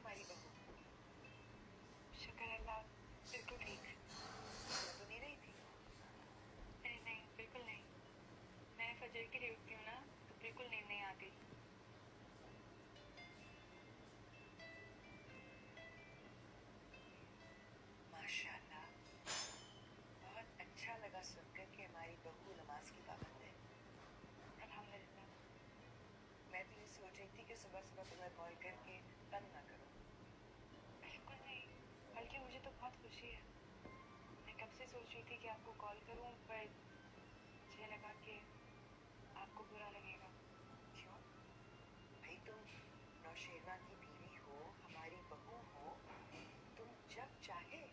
हमारी बहू? शुक्र अल्लाह, बिल्कुल ठीक। सो तो नहीं रही थी? नहीं नहीं, बिल्कुल नहीं। मैं फजर के लिए उठती हूँ ना, तो बिल्कुल नींद नहीं आती। माशाल्लाह, बहुत अच्छा लगा सुनकर कि हमारी बहू नमाज की पाबंद है। अल्हम्दुलिल्लाह। मैं तो ये सोच रही थी कि सुबह सुबह तुम्हें कॉल करके तंग ना करूं। बिल्कुल नहीं, बल्कि मुझे तो बहुत खुशी है। मैं कब से सोच रही थी कि आपको कॉल करूं, पर मुझे लगा कि आपको बुरा लगेगा। क्यों भाई, तुम नौशेरवा की बीवी हो, हमारी बहू हो, तुम जब चाहे